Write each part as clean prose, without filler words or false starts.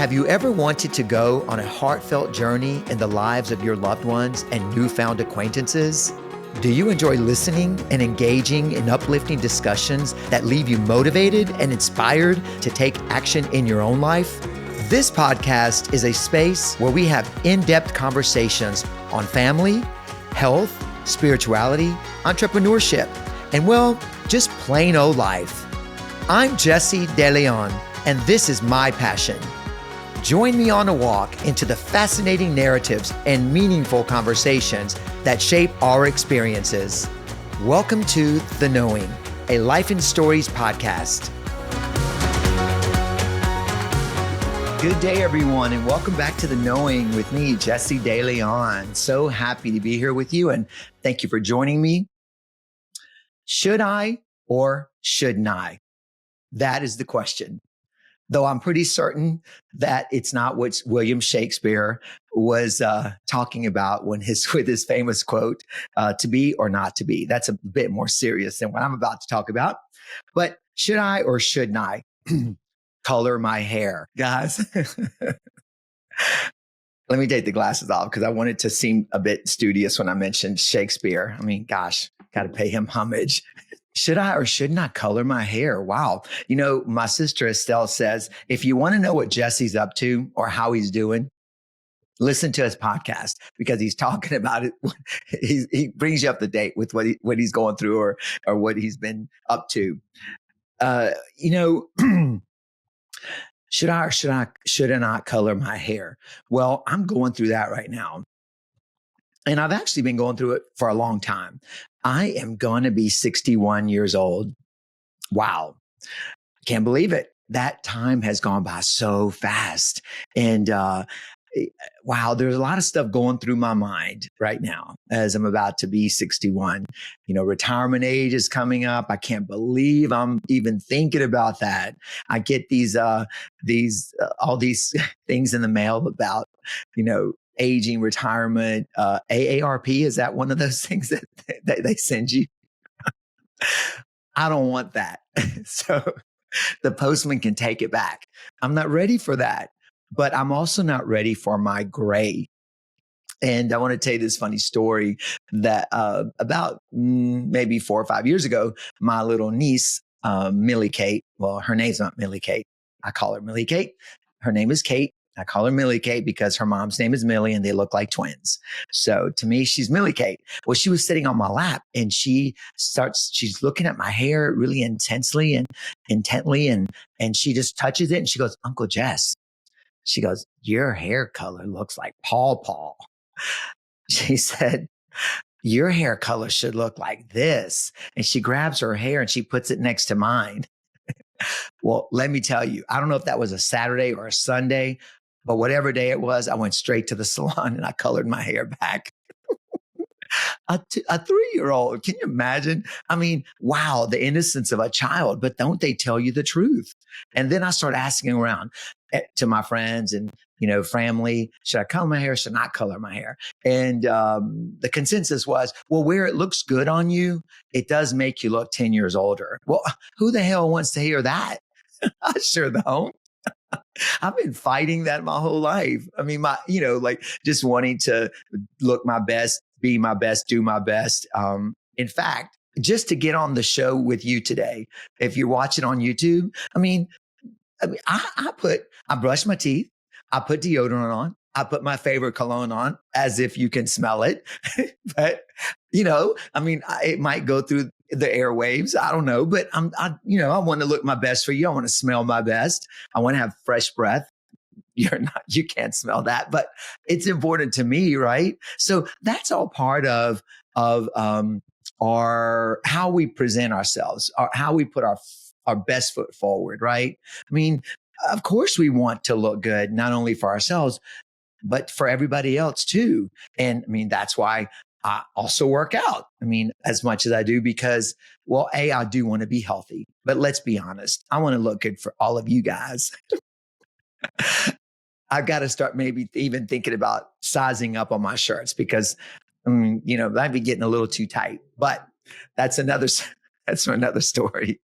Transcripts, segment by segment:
Have you ever wanted to go on a heartfelt journey in the lives of your loved ones and newfound acquaintances? Do you enjoy listening and engaging in uplifting discussions that leave you motivated and inspired to take action in your own life? This podcast is a space where we have in-depth conversations on family, health, spirituality, entrepreneurship, and well, just plain old life. I'm Jesse DeLeon, and this is my passion. Join me on a walk into the fascinating narratives and meaningful conversations that shape our experiences. Welcome to The Knowing, a Life and Stories podcast. Good day, everyone, and welcome back to The Knowing with me, Jesse DeLeon. So happy to be here with you, and thank you for joining me. Should I or shouldn't I? That is the question. Though I'm pretty certain that it's not what William Shakespeare was talking about with his famous quote, to be or not to be. That's a bit more serious than what I'm about to talk about. But should I or shouldn't I color my hair? Guys, let me take the glasses off because I want it to seem a bit studious when I mentioned Shakespeare. I mean, gosh, got to pay him homage. Should I or shouldn't I color my hair? Wow. You know, my sister Estelle says, if you want to know what Jesse's up to or how he's doing, listen to his podcast because he's talking about it. He brings you up to date with what he's going through or what he's been up to. Should I or should I not color my hair? Well, I'm going through that right now. And I've actually been going through it for a long time. I am going to be 61 years old. Wow. Can't believe it. That time has gone by so fast. And wow, there's a lot of stuff going through my mind right now as I'm about to be 61. You know, retirement age is coming up. I can't believe I'm even thinking about that. I get all these things in the mail about, aging, retirement, AARP. Is that one of those things that they send you? I don't want that. So the postman can take it back. I'm not ready for that, but I'm also not ready for my gray. And I want to tell you this funny story that about maybe 4 or 5 years ago, my little niece, Millie Kate, well, her name's not Millie Kate. I call her Millie Kate. Her name is Kate. I call her Millie Kate because her mom's name is Millie and they look like twins. So to me, she's Millie Kate. Well, she was sitting on my lap and she's looking at my hair really intensely and intently. And she just touches it and she goes, Uncle Jess, she goes, your hair color looks like Paw. She said, your hair color should look like this. And she grabs her hair and she puts it next to mine. Well, let me tell you, I don't know if that was a Saturday or a Sunday, but whatever day it was, I went straight to the salon and I colored my hair back. A 3-year-old, can you imagine? I mean, wow, the innocence of a child, but don't they tell you the truth? And then I started asking around to my friends and, family, should I color my hair? Should I not color my hair? And the consensus was, well, where it looks good on you, it does make you look 10 years older. Well, who the hell wants to hear that? I sure don't. I've been fighting that my whole life. I mean, just wanting to look my best, be my best, do my best. In fact, just to get on the show with you today, if you're watching on YouTube, I brush my teeth. I put deodorant on. I put my favorite cologne on as if you can smell it. But, it might go through the airwaves. I don't know, but I want to look my best for you. I want to smell my best. I want to have fresh breath. You can't smell that, but it's important to me, right? So that's all part of our, how we present ourselves, how we put our best foot forward, right? I mean, of course we want to look good, not only for ourselves, but for everybody else too. And I mean, that's why I also work out. I mean, as much as I do because, well, I do want to be healthy, but let's be honest. I want to look good for all of you guys. I've got to start maybe even thinking about sizing up on my shirts because, might be getting a little too tight, but that's another story.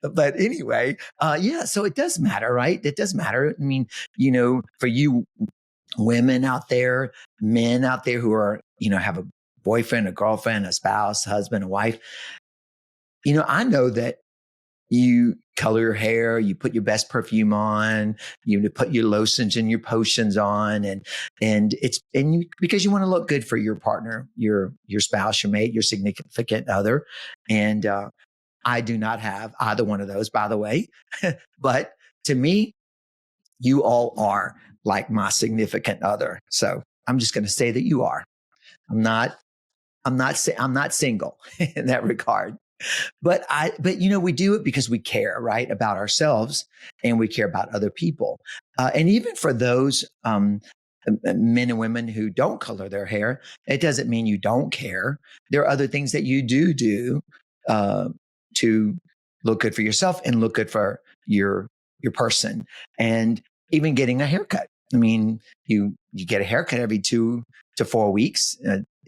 But anyway, yeah, so it does matter, right? It does matter. I mean, for you women out there, men out there who are, have a boyfriend, a girlfriend, a spouse, husband, a wife, I know that you color your hair, you put your best perfume on, you put your lotions and your potions on, because you want to look good for your partner, your spouse, your mate, your significant other. And I do not have either one of those, by the way. But to me, you all are like my significant other. So I'm just going to say that you are. I'm not. I'm not single in that regard. But we do it because we care, right, about ourselves, and we care about other people. And even for those men and women who don't color their hair, it doesn't mean you don't care. There are other things that you do to look good for yourself and look good for your person, and even getting a haircut. I mean, you get a haircut every 2 to 4 weeks.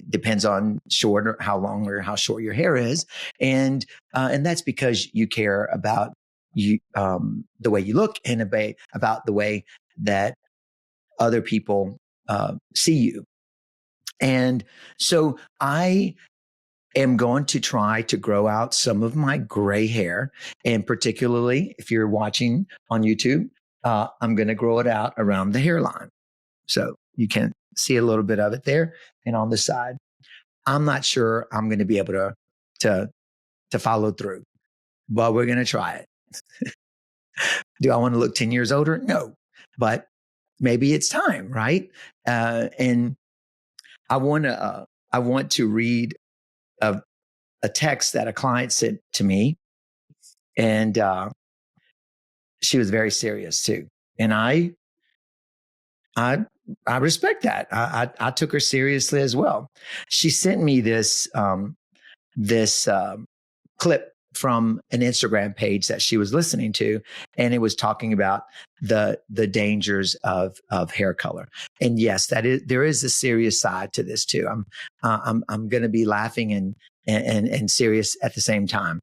Depends on short or how long or how short your hair is, and that's because you care about the way you look, and about the way that other people see you. And so I am going to try to grow out some of my gray hair, and particularly if you're watching on YouTube, I'm going to grow it out around the hairline, so you can see a little bit of it there and on the side. I'm not sure I'm going to be able to follow through, but we're going to try it. Do I want to look 10 years older? No, but maybe it's time, right? And I want to read a text that a client sent to me, and she was very serious too, and I respect that. I took her seriously as well. She sent me this clip from an Instagram page that she was listening to, and it was talking about the dangers of hair color. And yes, there is a serious side to this too. I'm going to be laughing and serious at the same time.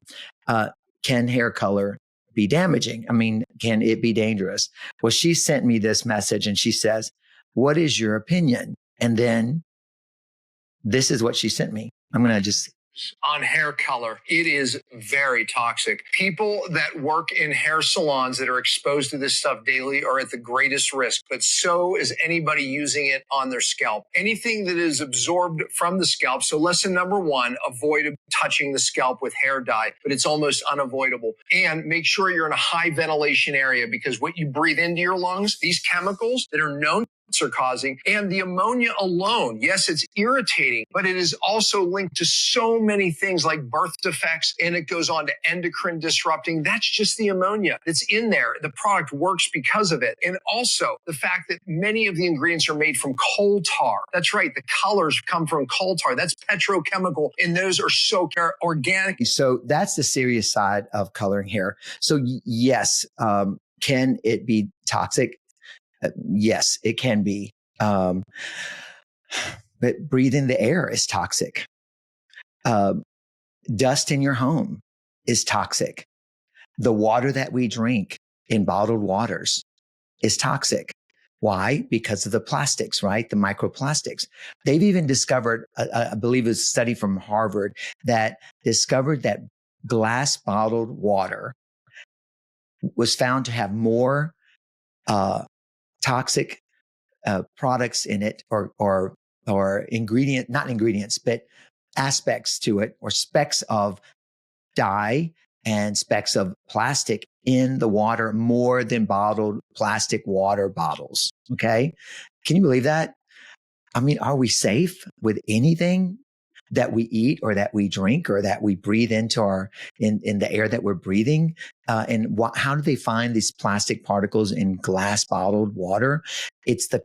Can hair color be damaging? I mean, can it be dangerous? Well, she sent me this message, and she says, "What is your opinion?" And then this is what she sent me. I'm going to just on hair color. It is very toxic. People that work in hair salons that are exposed to this stuff daily are at the greatest risk, but so is anybody using it on their scalp. Anything that is absorbed from the scalp. So lesson number 1, avoid touching the scalp with hair dye, but it's almost unavoidable. And make sure you're in a high ventilation area, because what you breathe into your lungs, these chemicals that are known are causing, and the ammonia alone, yes, it's irritating, but it is also linked to so many things like birth defects, and it goes on to endocrine disrupting. That's just the ammonia that's in there. The product works because of it. And also the fact that many of the ingredients are made from coal tar. That's right. The colors come from coal tar. That's petrochemical, and those are so organic. So that's the serious side of coloring hair. So yes, can it be toxic? Yes, it can be. But breathing the air is toxic. Dust in your home is toxic. The water that we drink in bottled waters is toxic. Why? Because of the plastics, right? The microplastics. They've even discovered, I believe it was a study from Harvard that discovered that glass bottled water was found to have more toxic products in it, or not ingredients, but aspects to it, or specks of dye and specks of plastic in the water, more than bottled plastic water bottles. Okay. Can you believe that? I mean, are we safe with anything that we eat or that we drink or that we breathe into in the air that we're breathing? How do they find these plastic particles in glass bottled water? It's the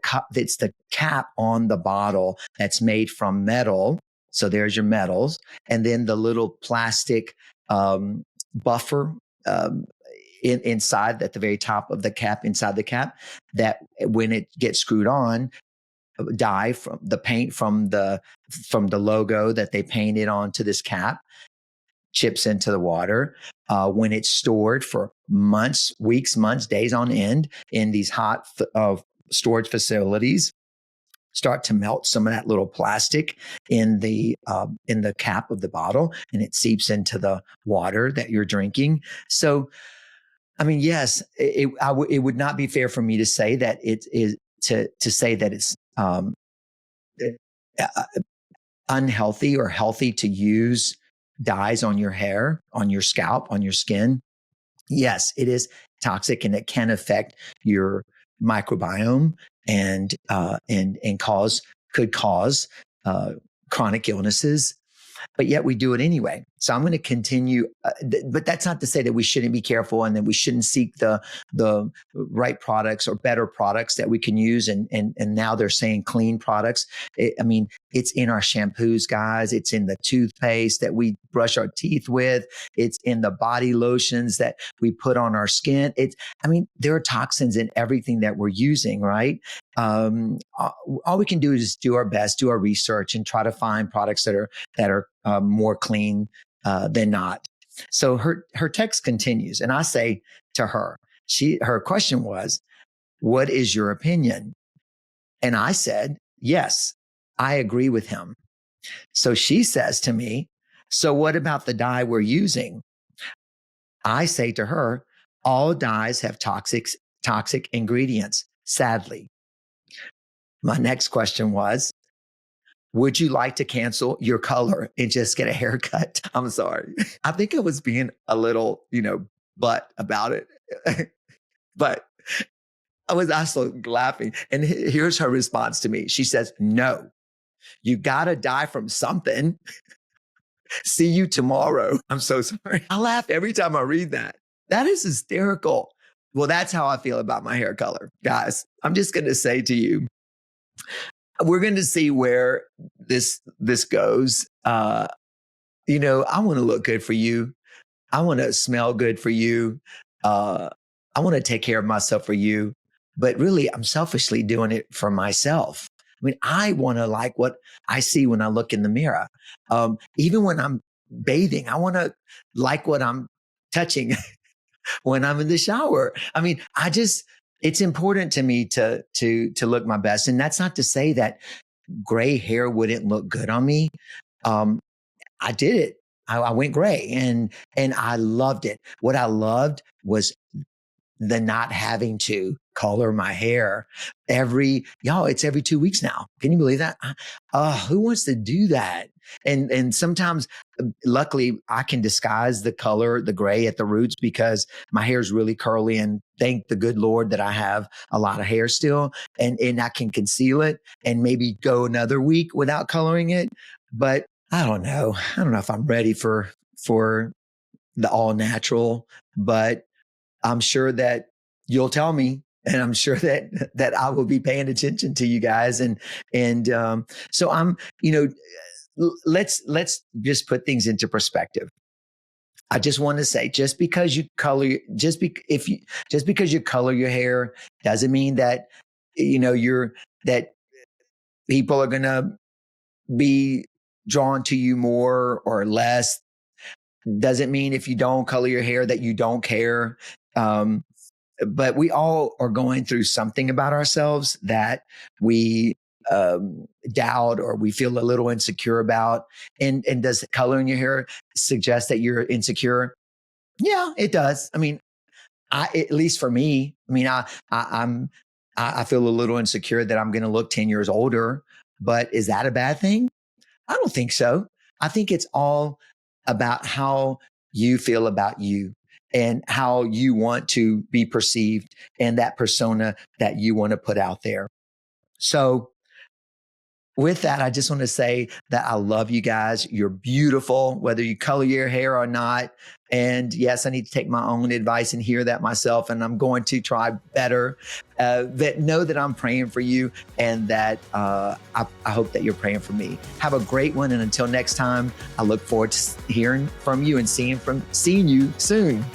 cap on the bottle that's made from metal. So there's your metals. And then the little plastic buffer inside, at the very top of the cap, inside the cap, that when it gets screwed on, dye from the paint from the logo that they painted onto this cap chips into the water. When it's stored for months, weeks, months, days on end in these hot storage facilities, start to melt some of that little plastic in the cap of the bottle, and it seeps into the water that you're drinking. So, I mean, yes, it would not be fair for me to say that it is to say that it's unhealthy or healthy to use dyes on your hair, on your scalp, on your skin. Yes, it is toxic, and it can affect your microbiome and could cause chronic illnesses. But yet we do it anyway. So I'm going to continue. But that's not to say that we shouldn't be careful and that we shouldn't seek the right products or better products that we can use. And now they're saying clean products. I mean, it's in our shampoos, guys. It's in the toothpaste that we brush our teeth with. It's in the body lotions that we put on our skin. There are toxins in everything that we're using, right? All we can do is do our best, do our research, and try to find products that are more clean than not. So her text continues, and I say to her, her question was, "What is your opinion?" And I said, "Yes, I agree with him." So she says to me, "So what about the dye we're using?" I say to her, "All dyes have toxic ingredients, sadly." My next question was, "Would you like to cancel your color and just get a haircut?" I'm sorry. I think I was being a little, butt about it, but I was also laughing. And here's her response to me. She says, "No, you got to die from something. See you tomorrow." I'm so sorry. I laugh every time I read that. That is hysterical. Well, that's how I feel about my hair color. Guys, I'm just going to say to you, we're going to see where this goes. I want to look good for you. I want to smell good for you. I want to take care of myself for you. But really, I'm selfishly doing it for myself. I mean, I want to like what I see when I look in the mirror. Even when I'm bathing, I want to like what I'm touching when I'm in the shower. I mean, it's important to me to look my best. And that's not to say that gray hair wouldn't look good on me. I did it. I went gray and I loved it. What I loved was the not having to color my hair it's every 2 weeks now. Can you believe that? Who wants to do that? And sometimes, luckily, I can disguise the color, the gray at the roots, because my hair is really curly, and thank the good Lord that I have a lot of hair still, and I can conceal it and maybe go another week without coloring it. But I don't know. I don't know if I'm ready for the all natural, but I'm sure that you'll tell me, and I'm sure that I will be paying attention to you guys. And so I'm, let's just put things into perspective. I just want to say, just because you color your hair doesn't mean that, that people are going to be drawn to you more or less. Doesn't mean if you don't color your hair that you don't care. But we all are going through something about ourselves that we doubt or we feel a little insecure about. And does coloring your hair suggest that you're insecure? Yeah, it does. I mean, at least for me, I mean, I feel a little insecure that I'm going to look 10 years older, but is that a bad thing? I don't think so. I think it's all about how you feel about you and how you want to be perceived and that persona that you want to put out there. So with that, I just want to say that I love you guys. You're beautiful, whether you color your hair or not. And yes, I need to take my own advice and hear that myself. And I'm going to try better. That know that I'm praying for you, and that I hope that you're praying for me. Have a great one. And until next time, I look forward to hearing from you and seeing you soon.